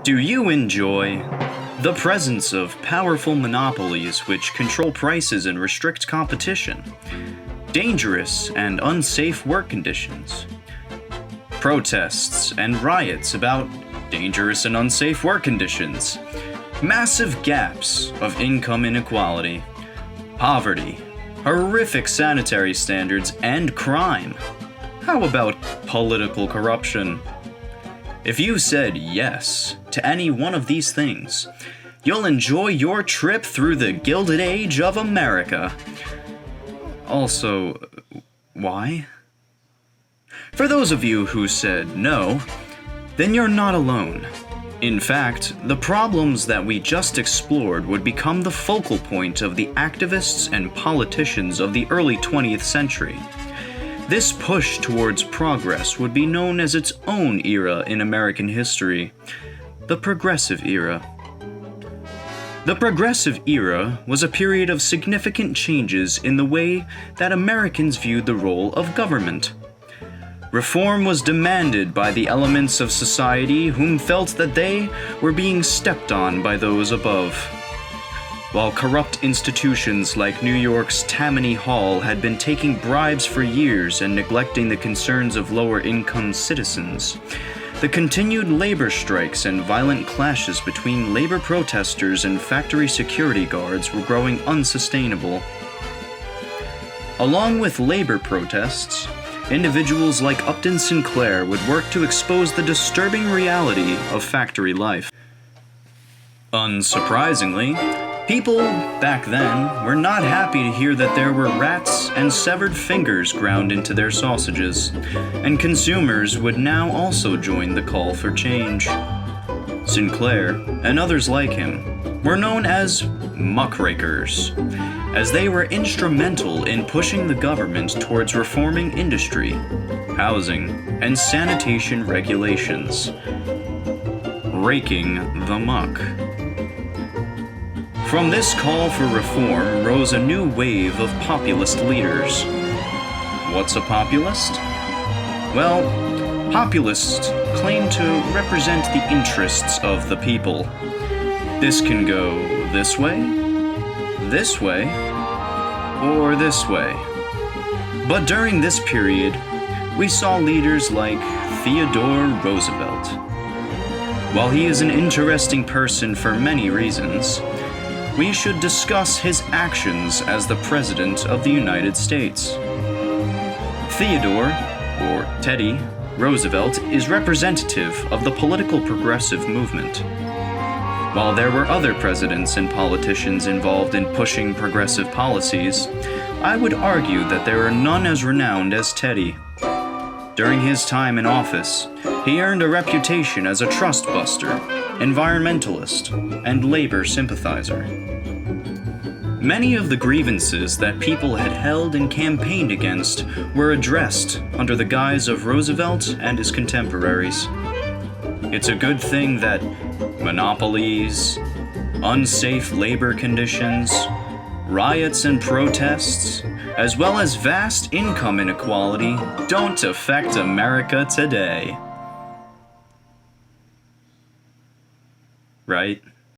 Do you enjoy the presence of powerful monopolies which control prices and restrict competition? Dangerous and unsafe work conditions? Protests and riots about dangerous and unsafe work conditions? Massive gaps of income inequality? Poverty? Horrific sanitary standards and crime? How about political corruption? If you said yes to any one of these things, you'll enjoy your trip through the Gilded Age of America. Also, why? For those of you who said no, then you're not alone. In fact, the problems that we just explored would become the focal point of the activists and politicians of the early 20th century. This push towards progress would be known as its own era in American history, the Progressive Era. The Progressive Era was a period of significant changes in the way that Americans viewed the role of government. Reform was demanded by the elements of society whom felt that they were being stepped on by those above. While corrupt institutions like New York's Tammany Hall had been taking bribes for years and neglecting the concerns of lower-income citizens, the continued labor strikes and violent clashes between labor protesters and factory security guards were growing unsustainable. Along with labor protests, individuals like Upton Sinclair would work to expose the disturbing reality of factory life. Unsurprisingly, people back then were not happy to hear that there were rats and severed fingers ground into their sausages, and consumers would now also join the call for change. Sinclair, and others like him, were known as muckrakers, as they were instrumental in pushing the government towards reforming industry, housing, and sanitation regulations. Raking the muck. From this call for reform rose a new wave of populist leaders. What's a populist? Well, populists claim to represent the interests of the people. This can go this way, or this way. But during this period, we saw leaders like Theodore Roosevelt. While he is an interesting person for many reasons, we should discuss his actions as the President of the United States. Theodore, or Teddy, Roosevelt is representative of the political progressive movement. While there were other presidents and politicians involved in pushing progressive policies, I would argue that there are none as renowned as Teddy. During his time in office, he earned a reputation as a trust-buster, environmentalist, and labor sympathizer. Many of the grievances that people had held and campaigned against were addressed under the guise of Roosevelt and his contemporaries. It's a good thing that monopolies, unsafe labor conditions, riots and protests, as well as vast income inequality don't affect America today. Right?